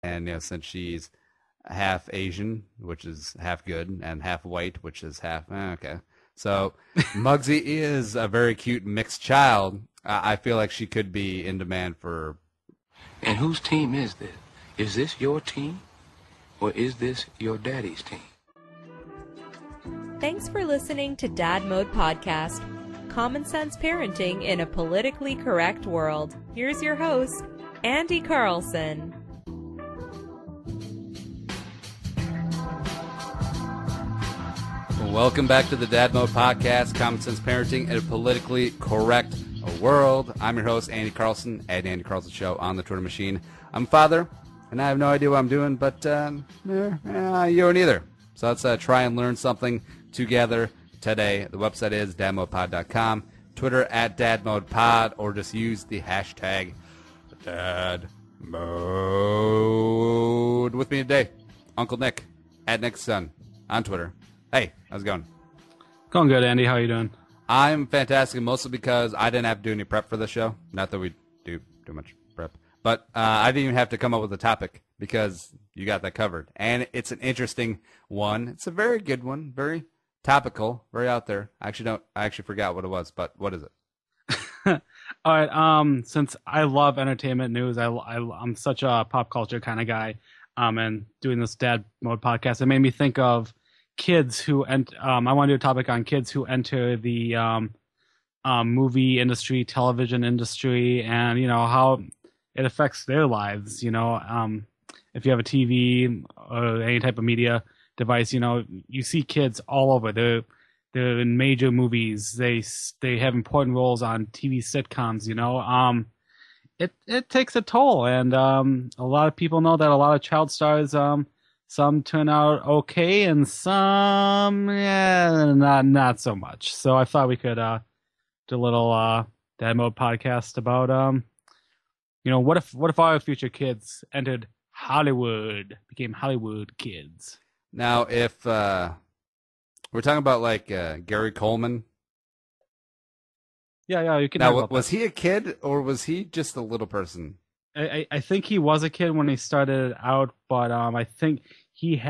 and since she's half Asian, which is half good, and half white, which is half okay. So Muggsy is a very cute mixed child. I feel like she could be in demand for. And whose team is this? Is this your team, or is this your daddy's team? Thanks for listening to Dad Mode Podcast. Common sense parenting in a politically correct world. Here's your host, Andy Carlson. Welcome back to the Dad Mode Podcast, Common Sense Parenting in a politically correct world. I'm your host, Andy Carlson, at Andy Carlson Show on the Twitter machine. I'm a father, and I have no idea what I'm doing, but you don't either. So let's try and learn something together today. The website is dadmodepod.com, Twitter at dadmodepod, or just use the hashtag dadmode. With me today, Uncle Nick, at Nick's Son, on Twitter. Hey, how's it going? Going good, Andy. How are you doing? I'm fantastic, mostly because I didn't have to do any prep for the show. Not that we do too much prep. But I didn't even have to come up with a topic because you got that covered. And it's an interesting one. It's a very good one, very topical, very out there. I actually forgot what it was, but what is it? All right. Since I love entertainment news, I'm such a pop culture kind of guy. And doing this Dad Mode podcast, it made me think of kids who I want to do a topic on kids who enter the movie industry, television industry, and how it affects their lives. If you have a TV or any type of media device, you see kids all over. They're in major movies. They have important roles on TV sitcoms. It takes a toll, and a lot of people know that a lot of child stars. Some turn out okay, and some not so much. So I thought we could do a little Dad Mode podcast about what if our future kids entered Hollywood, became Hollywood kids. Now, if we're talking about like Gary Coleman. Yeah, you can. Now, was he a kid or was he just a little person? I think he was a kid when he started out, but I think he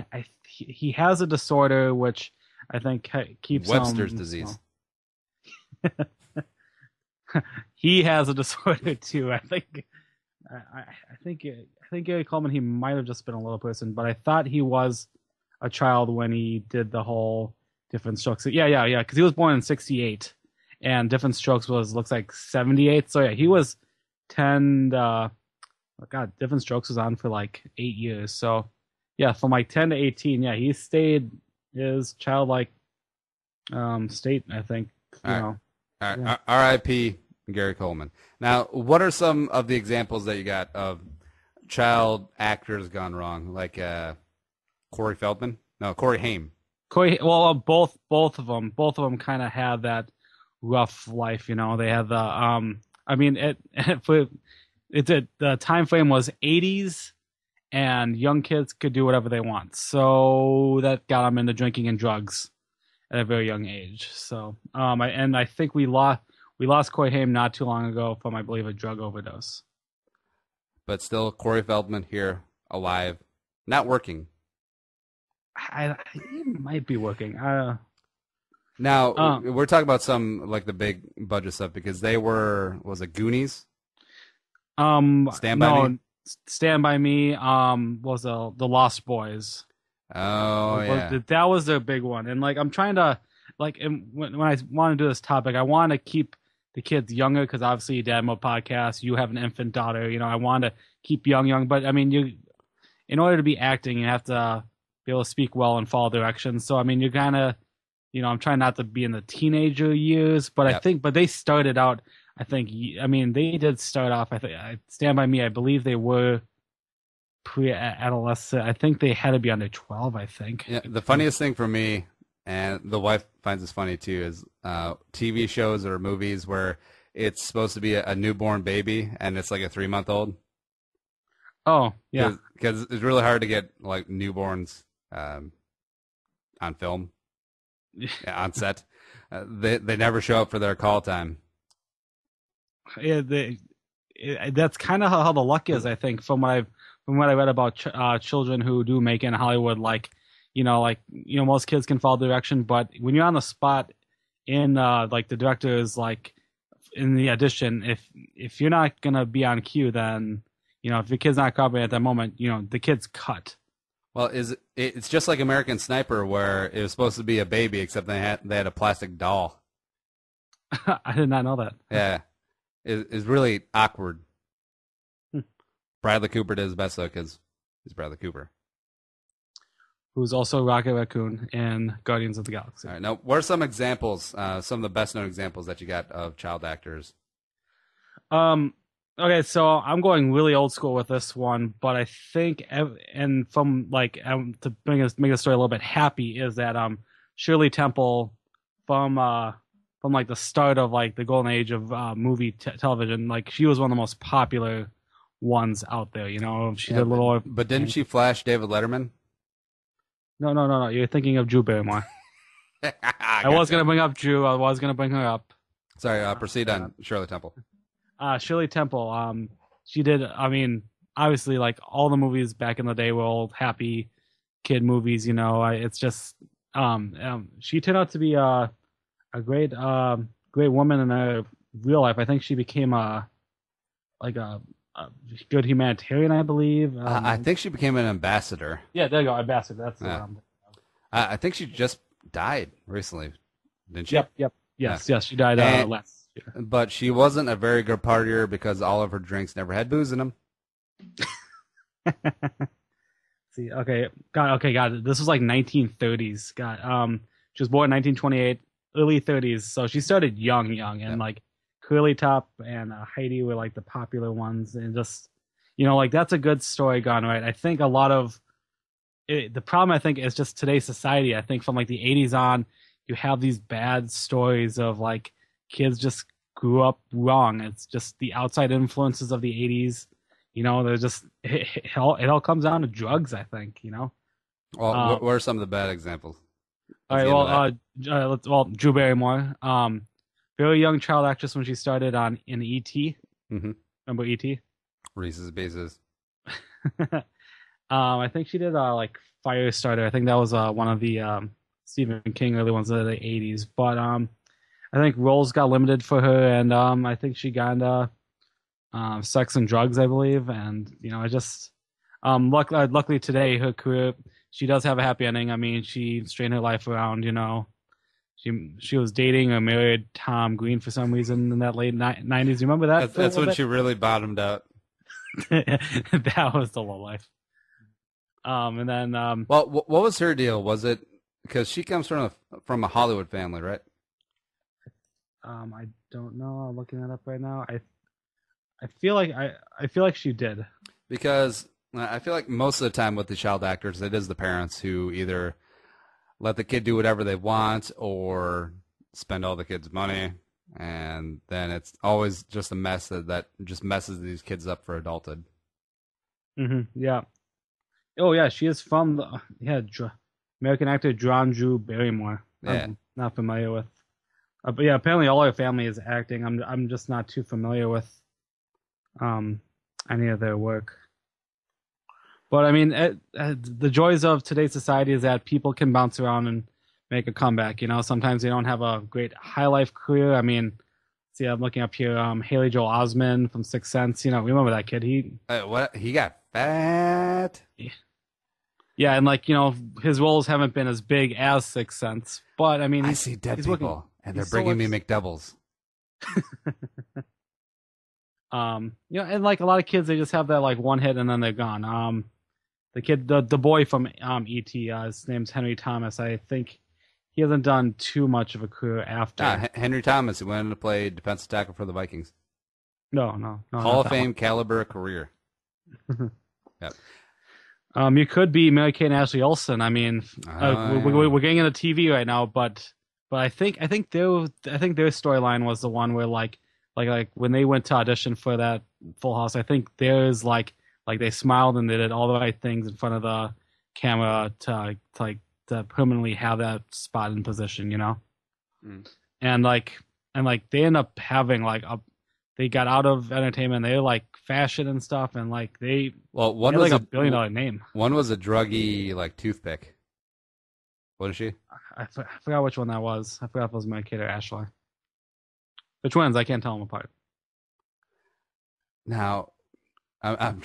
has a disorder which I think keeps Webster's disease. He has a disorder too. I think Gary Coleman, he might have just been a little person, but I thought he was a child when he did the whole Different Strokes. Yeah, because he was born in '68, and Different Strokes looks like '78. So yeah, he was 10. Different Strokes was on for like 8 years. So yeah, from like 10 to 18, yeah, he stayed his childlike state, I think. All right. R.I.P. Gary Coleman. Now, what are some of the examples that you got of child actors gone wrong? Like Corey Haim. Well, both of them kind of had that rough life. They had the the time frame was 80s, and young kids could do whatever they want. So that got them into drinking and drugs at a very young age. So I think we lost Corey Haim not too long ago from, I believe, a drug overdose. But still, Corey Feldman here, alive, not working. He might be working. Now, we're talking about some, like, the big budget stuff, because they were, was it Goonies? Stand By Me? Stand By Me was the Lost Boys. Oh, yeah. That was their big one. And, like, I'm trying to, like, when I want to do this topic, I want to keep the kids younger, because obviously Dad Mode Podcast, you have an infant daughter, I want to keep young, but I mean, in order to be acting, you have to be able to speak well and follow directions. So, I mean, you're kind of, I'm trying not to be in the teenager years, but yep. But they started out, they did start off, Stand By Me, I believe they were pre-adolescent. I think they had to be under 12, I think. Yeah, the funniest thing for me, and the wife finds this funny too, is TV shows or movies where it's supposed to be a newborn baby and it's like a 3-month-old. Oh, yeah. Because it's really hard to get like newborns on film, on set. They never show up for their call time. Yeah, that's kind of how the luck is, I think, from what from what I read about children who do make it in Hollywood, most kids can follow direction, but when you're on the spot in the director is like in the audition, if you're not gonna be on cue, then if your kid's not cooperating at that moment, the kid's cut. Well, it's just like American Sniper, where it was supposed to be a baby, except they had a plastic doll. I did not know that. Yeah, it's really awkward. Bradley Cooper did his best though, because he's Bradley Cooper, who's also Rocket Raccoon in Guardians of the Galaxy. All right, now what are some examples, some of the best known examples that you got of child actors? Okay, so I'm going really old school with this one, but I think, and from to make the story a little bit happy, is that Shirley Temple from the start of the golden age of movie television, she was one of the most popular ones out there. She did a little. But didn't she flash David Letterman? No. You're thinking of Drew Barrymore. I was gonna bring up Drew. I was gonna bring her up. Sorry. Proceed on Shirley Temple. Shirley Temple, she did, obviously, all the movies back in the day were old, happy kid movies, it's just, she turned out to be a great woman in her real life. I think she became a good humanitarian, I believe. I think she became an ambassador. Yeah, there you go, ambassador, that's the one. I think she just died recently, didn't she? Yep. Yes, she died last. But she wasn't a very good partier because all of her drinks never had booze in them. See, okay, got it. This was 1930s. She was born in 1928, early 30s. So she started young, and Curly Top and Heidi were the popular ones, and just that's a good story gone right. I think a lot of the problem is just today's society. I think from the 80s on, you have these bad stories of kids just grew up wrong. It's just the outside influences of the 80s. They're just it all comes down to drugs, I think. Well, what are some of the bad examples? All right. Well, Drew Barrymore, very young child actress when she started in E.T. Mm-hmm. Remember E.T.? Reese's Pieces. I think she did Firestarter. I think that was one of the Stephen King early ones of the 80s. But I think roles got limited for her, and I think she got into Sex and Drugs, I believe. And luckily today her career, she does have a happy ending. She straightened her life around. She was dating or married Tom Green for some reason in that late 90s. You remember that? That's when she really bottomed out. That was the low life. And then well, what was her deal? Was it because she comes from a Hollywood family, right? I don't know. I'm looking that up right now. I feel like she did, because I feel like most of the time with the child actors, it is the parents who either let the kid do whatever they want or spend all the kid's money, and then it's always just a mess that just messes these kids up for adulthood. Mm-hmm. Yeah. Oh yeah, she is from the American actor John Drew Barrymore. Yeah. I'm not familiar with. But yeah, apparently all her family is acting. I'm just not too familiar with any of their work. But the joys of today's society is that people can bounce around and make a comeback. Sometimes they don't have a great high life career. See, I'm looking up here. Haley Joel Osment from Sixth Sense. Remember that kid? He got fat. Yeah, and his roles haven't been as big as Sixth Sense. But I see dead people. And they're bringing me McDoubles. And a lot of kids, they just have that one hit and then they're gone. The kid, the boy from E.T., his name's Henry Thomas. I think he hasn't done too much of a career after. Henry Thomas, who went on to play defensive tackle for the Vikings. No. Hall of Fame caliber career. Yep. You could be Mary-Kate and Ashley Olsen. We're getting into TV right now, but I think their storyline was the one where like when they went to audition for that Full House, I think there's like they smiled and they did all the right things in front of the camera to permanently have that spot in position, And they end up having they got out of entertainment. They were like fashion and stuff, and like they one had was like $1 billion name. One was a druggy like toothpick. What is she? I forgot which one that was. I forgot if it was my kid or Ashley. The twins. I can't tell them apart. Now, I'm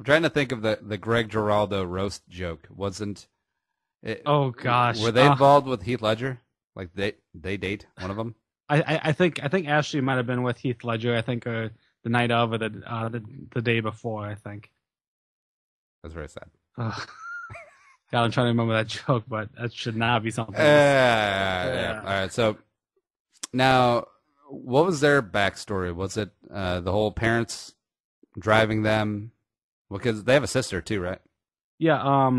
trying to think of the Greg Giraldo roast joke. Wasn't it? Oh gosh, were they involved with Heath Ledger? Like they date one of them? I think Ashley might have been with Heath Ledger. I think the night of or the day before. I think. That's very sad. Ugh. God, I'm trying to remember that joke, but that should not be something. Yeah. All right. So now, what was their backstory? Was it the whole parents driving them? Because they have a sister too, right? Yeah.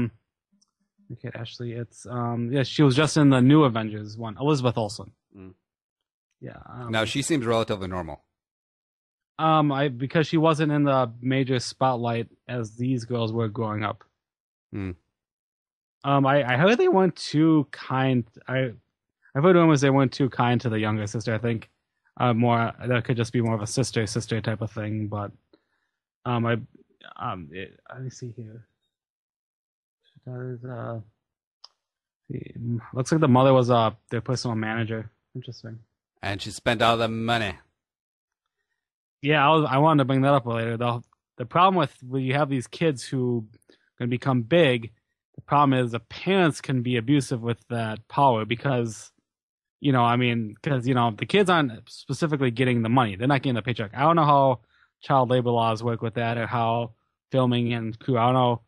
Okay, Ashley. It's yeah. She was just in the new Avengers one. Elizabeth Olsen. Mm. Yeah. Now she seems relatively normal. Because she wasn't in the major spotlight as these girls were growing up. Hmm. I heard they weren't too kind. I've heard rumors they weren't too kind to the younger sister. I think more that could just be more of a sister type of thing. But let me see here. Looks like the mother was their personal manager. Interesting. And she spent all the money. Yeah, I wanted to bring that up later. The problem with when you have these kids who can become big. The problem is the parents can be abusive with that power because, the kids aren't specifically getting the money. They're not getting the paycheck. I don't know how child labor laws work with that or how filming and crew, I don't know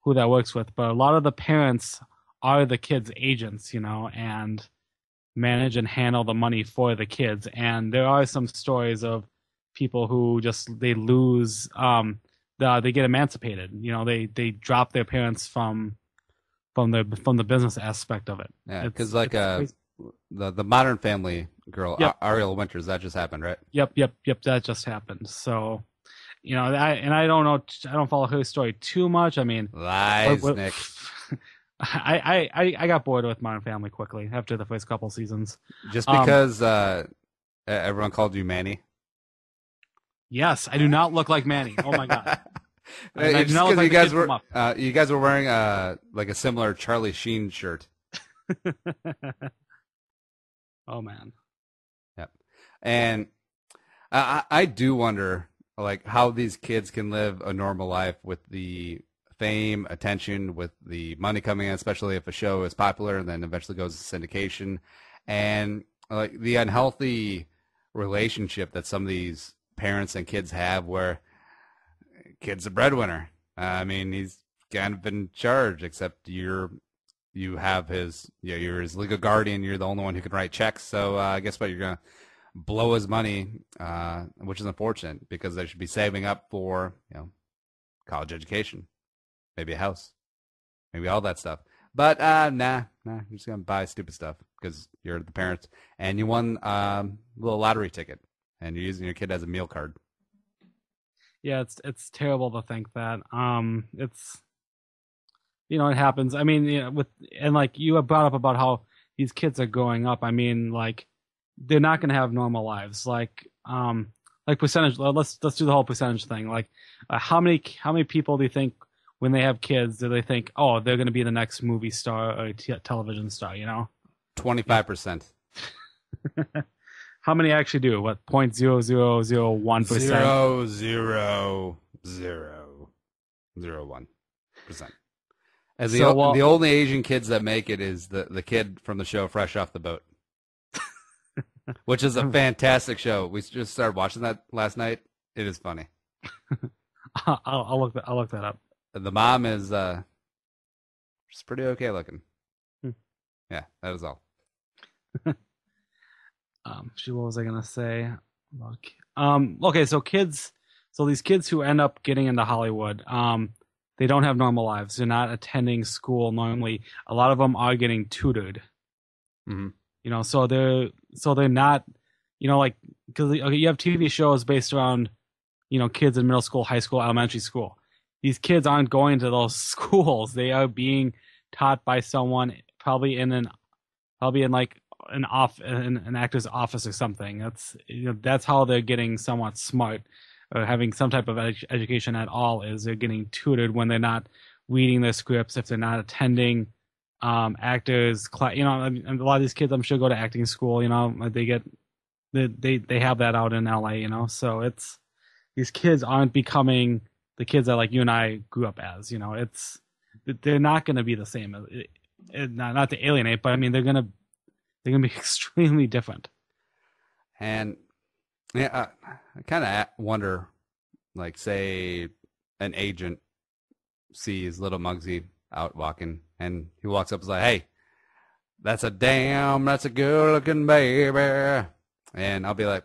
who that works with, but a lot of the parents are the kids' agents, and manage and handle the money for the kids. And there are some stories of people who they lose, they get emancipated. They drop their parents from the business aspect of it. Yeah, because the Modern Family girl, yep. Ariel Winters, that just happened, right? Yep, that just happened. So, I don't know, I don't follow her story too much. I mean, lies, Nick. I got bored with Modern Family quickly after the first couple seasons. Just because everyone called you Manny. Yes, I do not look like Manny. Oh my god. It's just because you guys were wearing like a similar Charlie Sheen shirt. Oh man. Yep. And I do wonder like how these kids can live a normal life with the fame, attention, with the money coming in, especially if a show is popular and then eventually goes to syndication, and like the unhealthy relationship that some of these parents and kids have where kid's a breadwinner. I mean, he's kind of in charge, except you're his legal guardian. You're the only one who can write checks. So guess what? You're going to blow his money, which is unfortunate because they should be saving up for, college education, maybe a house, maybe all that stuff. But nah, you're just going to buy stupid stuff because you're the parents and you won a little lottery ticket and you're using your kid as a meal card. Yeah, it's terrible to think that. It's it happens. I mean, like you have brought up about how these kids are growing up. I mean, like they're not going to have normal lives. Like percentage. Let's do the whole percentage thing. Like, how many people do you think when they have kids do they think, oh, they're going to be the next movie star or television star? 25%. How many actually do? What, 0.0001%? 0.0001%. And the only Asian kids that make it is the kid from the show Fresh Off the Boat, which is a fantastic show. We just started watching that last night. It is funny. I'll look that up. The mom is she's pretty okay looking. Yeah, that is all. What was I gonna say? Okay, so these kids who end up getting into Hollywood, they don't have normal lives. They're not attending school normally. A lot of them are getting tutored. Mm-hmm. So they're not, like, because you have TV shows based around, kids in middle school, high school, elementary school. These kids aren't going to those schools. They are being taught by someone probably in like an actor's office or something. That's how they're getting somewhat smart, or having some type of education at all. Is they're getting tutored when they're not reading their scripts, if they're not attending actors class. A lot of these kids, I'm sure, go to acting school. They have that out in LA. So these kids aren't becoming the kids that like you and I grew up as. They're not going to be the same. Not to alienate, but I mean they're gonna be extremely different. And yeah, I kind of wonder, like, say an agent sees little Muggsy out walking, and he walks up and is like, "Hey, that's a good-looking baby," and I'll be like,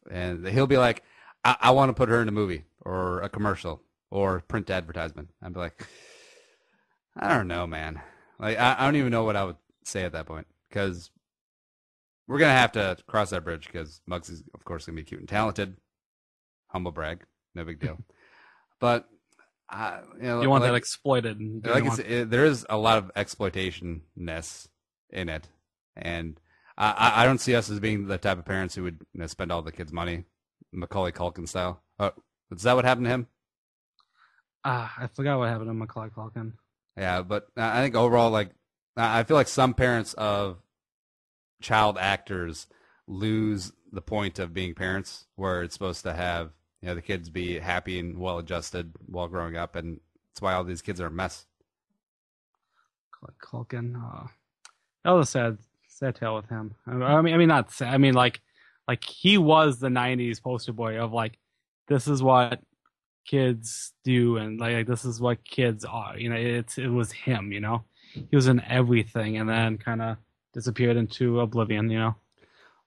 and he'll be like, I want to put her in a movie or a commercial or print advertisement. I'd be like, I don't know, man. Like, I don't even know what I would say at that point, because we're going to have to cross that bridge, because Muggsy's, of course, going to be cute and talented. Humble brag. No big deal. But, you want that exploited. There is a lot of exploitation-ness in it. And I don't see us as being the type of parents who would spend all the kids' money, Macaulay Culkin style. Is that what happened to him? I forgot what happened to Macaulay Culkin. Yeah, but I think overall, like, I feel like some parents of child actors lose the point of being parents, where it's supposed to have, the kids be happy and well-adjusted while growing up, and that's why all these kids are a mess. Culkin, that was a sad tale with him. I mean, not sad. I mean, like he was the '90s poster boy of like, this is what kids do, and like this is what kids are. It was him. He was in everything, and then kind of disappeared into oblivion.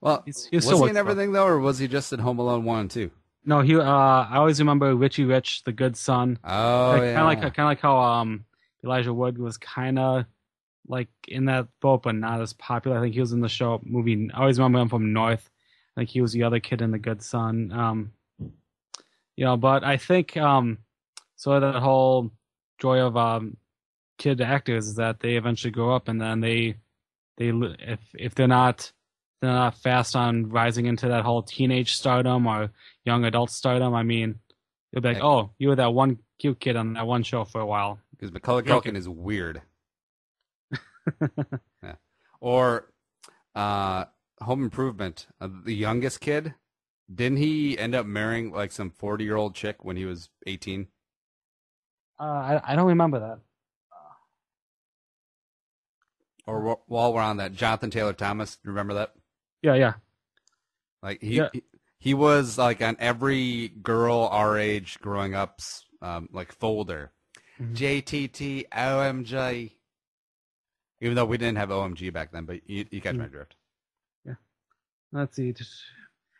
Well, was he in everything though, or was he just in Home Alone 1 and 2? No, he. I always remember Richie Rich, the good son. Oh, yeah. Kind of like how Elijah Wood was kind of like in that boat, but not as popular. I think he was in the movie. I always remember him from North. I think he was the other kid in The Good Son. But I think sort of that whole joy of kid actors is that they eventually grow up, and then they if they're not fast on rising into that whole teenage stardom or young adult stardom, I mean, they'll be like, oh, you were that one cute kid on that one show for a while. Because Macaulay Culkin is weird. Yeah. Or Home Improvement, the youngest kid, didn't he end up marrying like some 40-year-old chick when he was 18? I don't remember that. Or while we're on that, Jonathan Taylor Thomas, remember that? Yeah. Like he was like on every girl our age growing up's like folder. Mm-hmm. JTT OMG. Even though we didn't have OMG back then, but you catch my drift. Yeah. Let's see.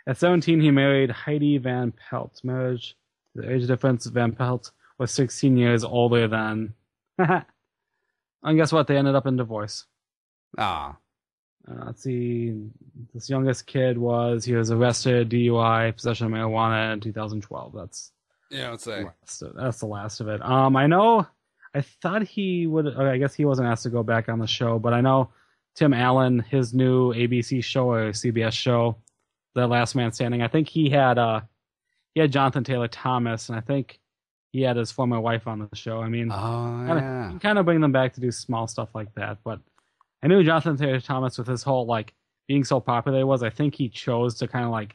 At 17, he married Heidi Van Pelt. Marriage, the age difference, Van Pelt was 16 years older than. And guess what? They ended up in divorce. Ah. Let's see. This youngest kid was arrested, DUI, possession of marijuana in 2012. Let's say. That's the last of it. I know. I thought he would. I guess he wasn't asked to go back on the show, but I know Tim Allen, his new ABC show or CBS show, The Last Man Standing. I think he had Jonathan Taylor Thomas, and I think he had his former wife on the show. I mean, you kind of bring them back to do small stuff like that. But I knew Jonathan Taylor Thomas, with his whole like being so popular, I think he chose to kind of like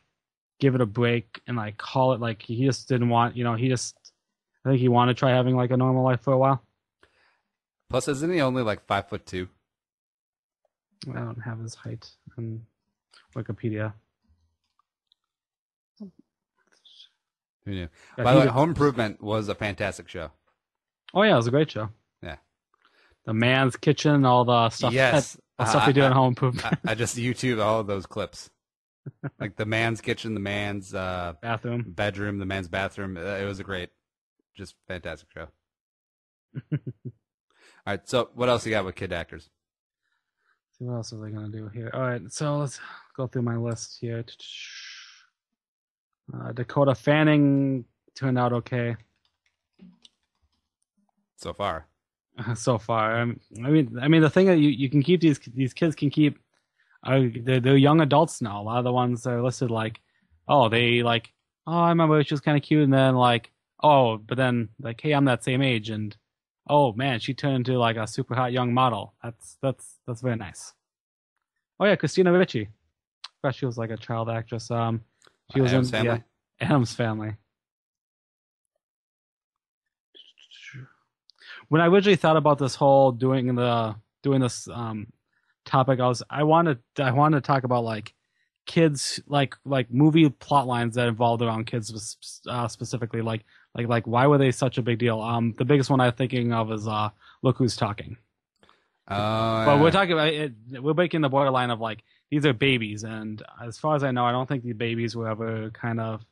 give it a break and like call it like he just didn't want. I think he wanted to try having like a normal life for a while. Plus, isn't he only like 5'2"? I don't have his height on Wikipedia. Who knew? By the way, Home Improvement was a fantastic show. Oh yeah, it was a great show. Yeah. The man's kitchen, all the stuff. Yes. The stuff they do at Home Improvement. I just YouTube all of those clips. Like the man's kitchen, the man's bedroom, the man's bathroom. It was a great, just fantastic show. All right, so what else you got with kid actors? See, what else are they going to do here? All right, so let's go through my list here. Dakota Fanning turned out okay. So far. I mean, the thing that you can keep these kids can keep they're young adults now. A lot of the ones that are listed like, oh, I remember she was kind of cute, and then like, oh, but then like, hey, I'm that same age, and oh man, she turned into like a super hot young model. That's very nice. Oh yeah, Christina Ricci. I thought she was like a child actress. She was Addams in Family. Addams Family. When I originally thought about this whole doing this topic, I wanted to talk about like kids, like movie plot lines that involved around kids specifically, like why were they such a big deal? The biggest one I'm thinking of is Look Who's Talking. But we're talking about it, we're breaking the borderline of like these are babies, and as far as I know, I don't think the babies were ever kind of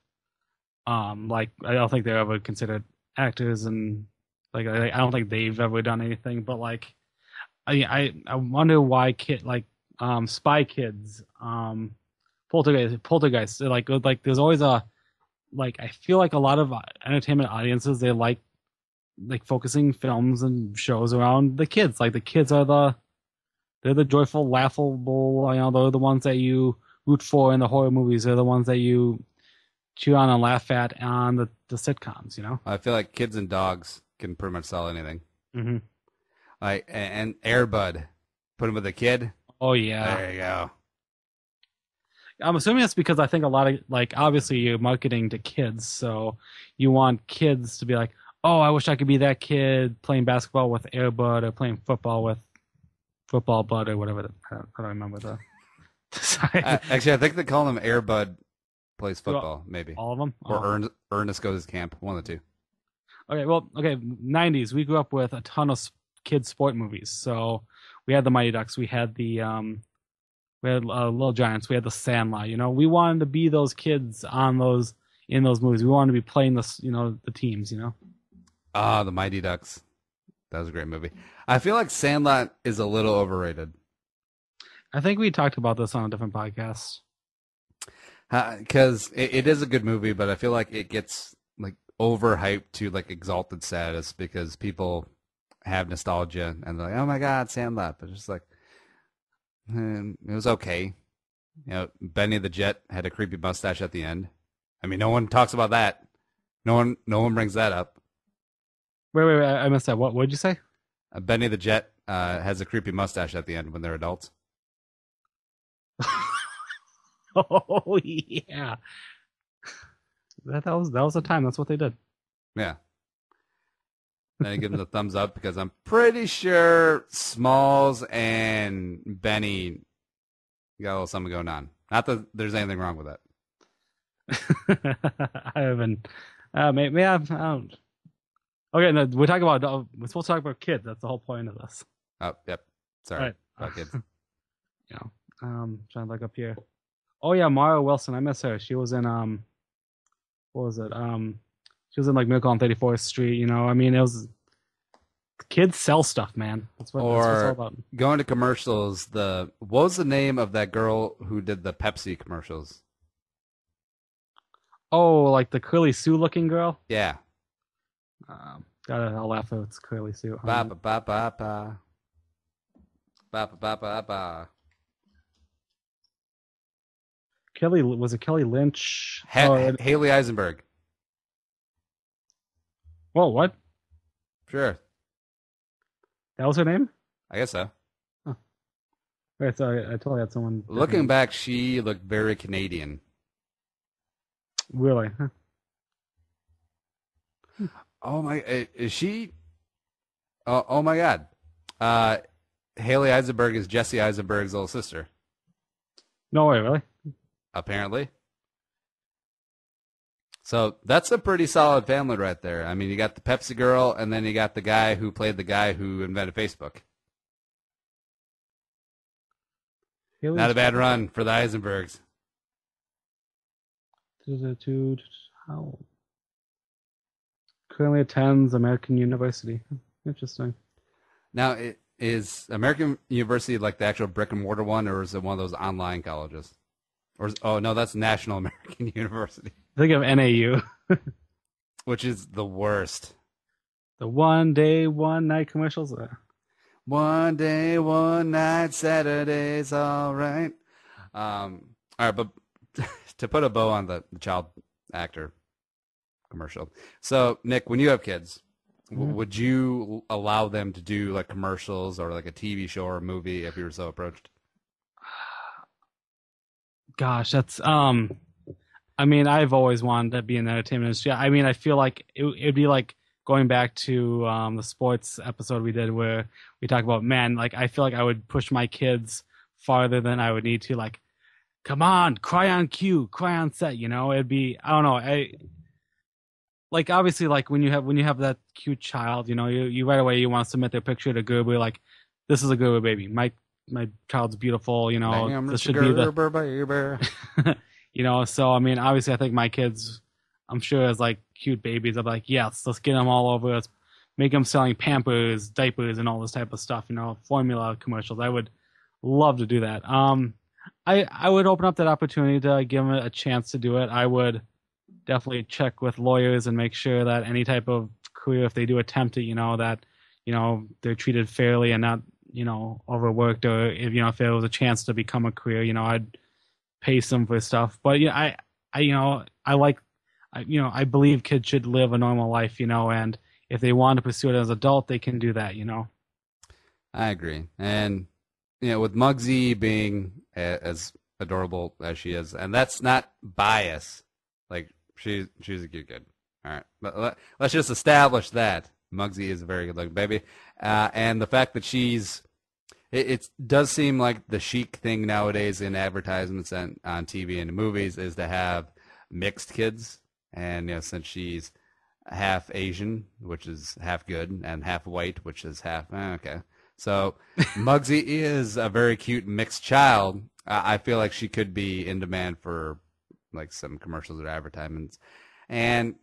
like I don't think they're ever considered actors, and like I don't think they've ever done anything. But like I wonder why Spy Kids, Poltergeist, like there's always a like I feel like a lot of entertainment audiences they like focusing films and shows around the kids. Like the kids are they're the joyful, laughable, they're the ones that you root for in the horror movies. They're the ones that you cheer on and laugh at on the sitcoms, I feel like kids and dogs can pretty much sell anything. Mm-hmm. Like and Air Bud, put him with a kid. Oh yeah. There you go. I'm assuming it's because I think a lot of like obviously you're marketing to kids, so you want kids to be like, oh, I wish I could be that kid playing basketball with Air Bud or playing football with Football Bud or whatever. I don't remember the. Actually, I think they call him Air Bud plays football, maybe. All of them? Or Ernest goes to camp, one of the two. Okay, 90s. We grew up with a ton of kids sport movies. So we had the Mighty Ducks. We had the we had Little Giants. We had the Sandlot. We wanted to be those kids in those movies. We wanted to be playing the teams. The Mighty Ducks. That was a great movie. I feel like Sandlot is a little overrated. I think we talked about this on a different podcast. Because it is a good movie, but I feel like it gets like overhyped to like exalted status because people have nostalgia and they're like, oh my God, Sandlot. But it's just like, it was okay. Benny the Jet had a creepy mustache at the end. I mean, no one talks about that. No one brings that up. Wait, I missed that. What did you say? Benny the Jet has a creepy mustache at the end when they're adults. Oh yeah, that was the time. That's what they did. Yeah. Then I give them the thumbs up because I'm pretty sure Smalls and Benny got a little something going on. Not that there's anything wrong with that. I haven't. Maybe I don't. Okay, no, we're talking about. We're supposed to talk about kids. That's the whole point of this. Oh, yep. Sorry. Right. About kids. Trying to look up here. Oh yeah, Mara Wilson. I miss her. She was in what was it? She was in like Miracle on 34th Street. I mean, it was kids sell stuff, man. That's what it's all about. Going to commercials. What was the name of that girl who did the Pepsi commercials? Oh, like the Curly Sue looking girl. Yeah. I'll laugh if it's Curly Sue. Ba ba ba ba ba. Ba ba ba ba ba. Was it Kelly Lynch? Haley Eisenberg. Whoa, what? Sure. That was her name? I guess so. Huh. Wait, sorry, I totally had someone. Looking back, she looked very Canadian. Really? Huh. Oh my! Is she? Oh my God! Haley Eisenberg is Jesse Eisenberg's little sister. No way, really? Apparently. So that's a pretty solid family right there. I mean, you got the Pepsi girl, and then you got the guy who played the guy who invented Facebook. Not a bad run for the Eisenbergs. How? Currently attends American University. Interesting. Now, is American University like the actual brick and mortar one, or is it one of those online colleges? Oh no, that's National American University. Think of NAU. Which is the worst. The 1 day, 1 night commercials. One day, one night, Saturday's all right. All right, but to put a bow on the child actor commercial. So, Nick, when you have kids, would you allow them to do like commercials or like a TV show or a movie if you were so approached? Gosh, that's I mean, I've always wanted to be in the entertainment industry. I mean, I feel like it'd be like going back to the sports episode we did where we talk about, man, like I feel like I would push my kids farther than I would need to. Like, come on, cry on cue, cry on set. You know, it'd be, I don't know, like obviously like when you have that cute child, you know, you right away you want to submit their picture to Gerber, like this is a Gerber baby. My child's beautiful, you know. Damn, this should be the baby. you know. So I mean, obviously, I think my kids, I'm sure as like cute babies, I'm like, yes, let's get them all over. Let's make them selling Pampers, diapers, and all this type of stuff. You know, formula commercials. I would love to do that. I would open up that opportunity to give them a chance to do it. I would definitely check with lawyers and make sure that any type of career, if they do attempt it, you know, that, you know, they're treated fairly and not, you know, overworked, or if, you know, if there was a chance to become a career, you know, I'd pay some for stuff. But yeah, I you know, I believe kids should live a normal life, you know, and if they want to pursue it as an adult, they can do that, you know. I agree. And, you know, with Muggsy being as adorable as she is, and that's not bias, like she's a cute kid. All right. But let's just establish that Muggsy is a very good-looking baby. And the fact that it does seem like the chic thing nowadays in advertisements and on TV and movies is to have mixed kids. And, you know, since she's half Asian, which is half good, and half white, which is half, okay. So Muggsy is a very cute mixed child. I feel like she could be in demand for like some commercials or advertisements. And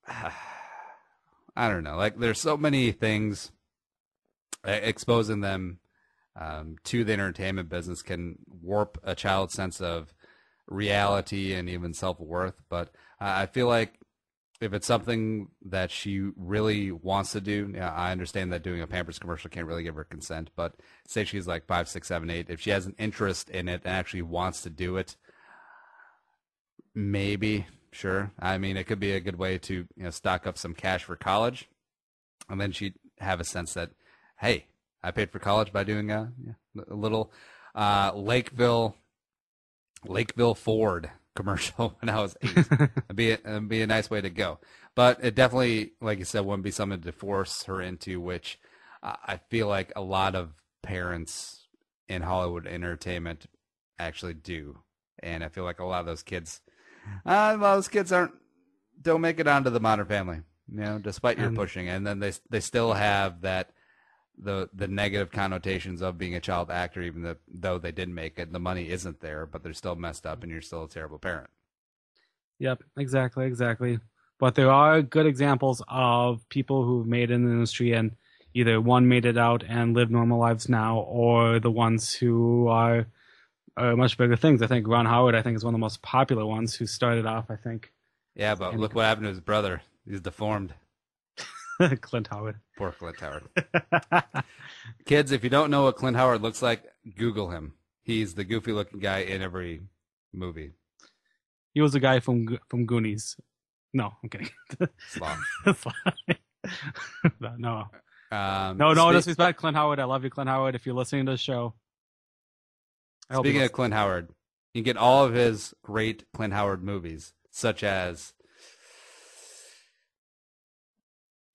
I don't know, like there's so many things exposing them to the entertainment business can warp a child's sense of reality and even self-worth. But I feel like if it's something that she really wants to do, yeah, I understand that doing a Pampers commercial can't really give her consent, but say she's like 5, 6, 7, 8, if she has an interest in it and actually wants to do it, maybe, sure. I mean, it could be a good way to, you know, stock up some cash for college, and then she'd have a sense that, hey, I paid for college by doing a little Lakeville Ford commercial when I was 8. It'd be a nice way to go. But it definitely, like you said, wouldn't be something to force her into, which I feel like a lot of parents in Hollywood entertainment actually do. And I feel like a lot of those kids don't make it onto the Modern Family, you know, despite your pushing. And then they still have that the negative connotations of being a child actor, even though they didn't make it, the money isn't there, but they're still messed up and you're still a terrible parent. Yep, exactly. But there are good examples of people who've made it in the industry and either one made it out and live normal lives now, or the ones who are much bigger things. I think Ron Howard, is one of the most popular ones who started off, I think. Yeah, but look what happened to his brother. He's deformed. Clint Howard. Poor Clint Howard. Kids, if you don't know what Clint Howard looks like, Google him. He's the goofy-looking guy in every movie. He was the guy from Goonies. No, I'm kidding. Sloth. No. No disrespect, Clint Howard. I love you, Clint Howard. If you're listening to the show. Speaking of Clint Howard, you can get all of his great Clint Howard movies, such as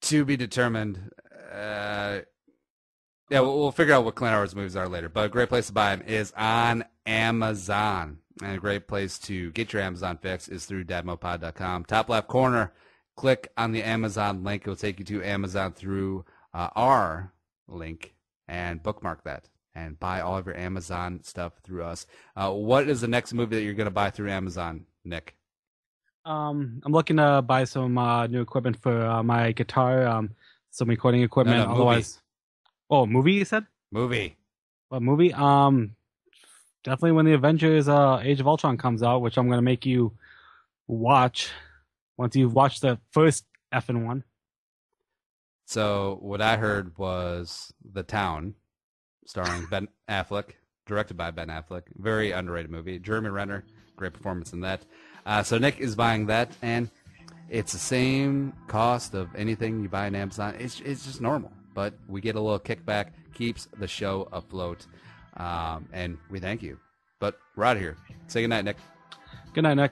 To Be Determined. Yeah, we'll figure out what Clint Howard's movies are later. But a great place to buy them is on Amazon. And a great place to get your Amazon fix is through dadmopod.com. Top left corner, click on the Amazon link. It will take you to Amazon through our link and bookmark that and buy all of your Amazon stuff through us. What is the next movie that you're going to buy through Amazon, Nick? I'm looking to buy some new equipment for my guitar, some recording equipment. No, otherwise, movie you said? Movie. What movie? Definitely when the Avengers Age of Ultron comes out, which I'm going to make you watch once you've watched the first effing one. So what I heard was The Town, starring Ben Affleck, directed by Ben Affleck. Very underrated movie. Jeremy Renner, great performance in that. So Nick is buying that, and it's the same cost of anything you buy on Amazon. It's just normal, but we get a little kickback, keeps the show afloat, and we thank you. But we're out of here. Say goodnight, Nick. Good night, Nick.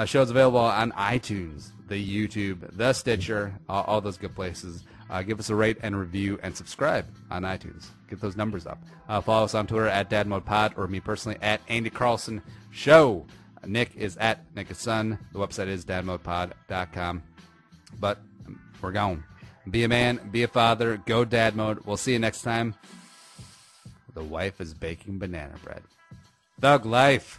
Show's available on iTunes, the YouTube, the Stitcher, all those good places. Give us a rate and review and subscribe on iTunes. Get those numbers up. Follow us on Twitter at DadModePod, or me personally at Andy Carlson Show. Nick is at NickASon. The website is dadmodepod.com. But we're gone. Be a man, be a father, go dad mode. We'll see you next time. The wife is baking banana bread. Thug life.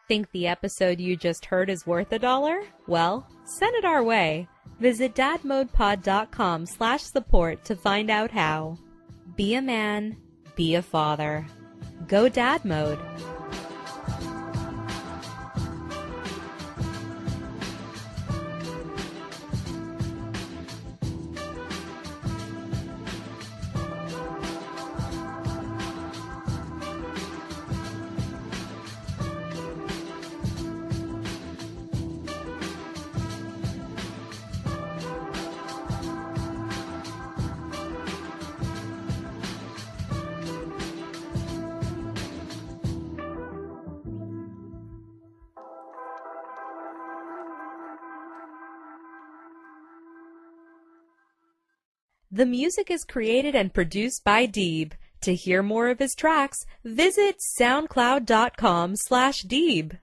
Think the episode you just heard is worth $1? Well, send it our way. Visit dadmodepod.com/support to find out how. Be a man, be a father. Go dad mode. The music is created and produced by Deeb. To hear more of his tracks, visit soundcloud.com/Deeb.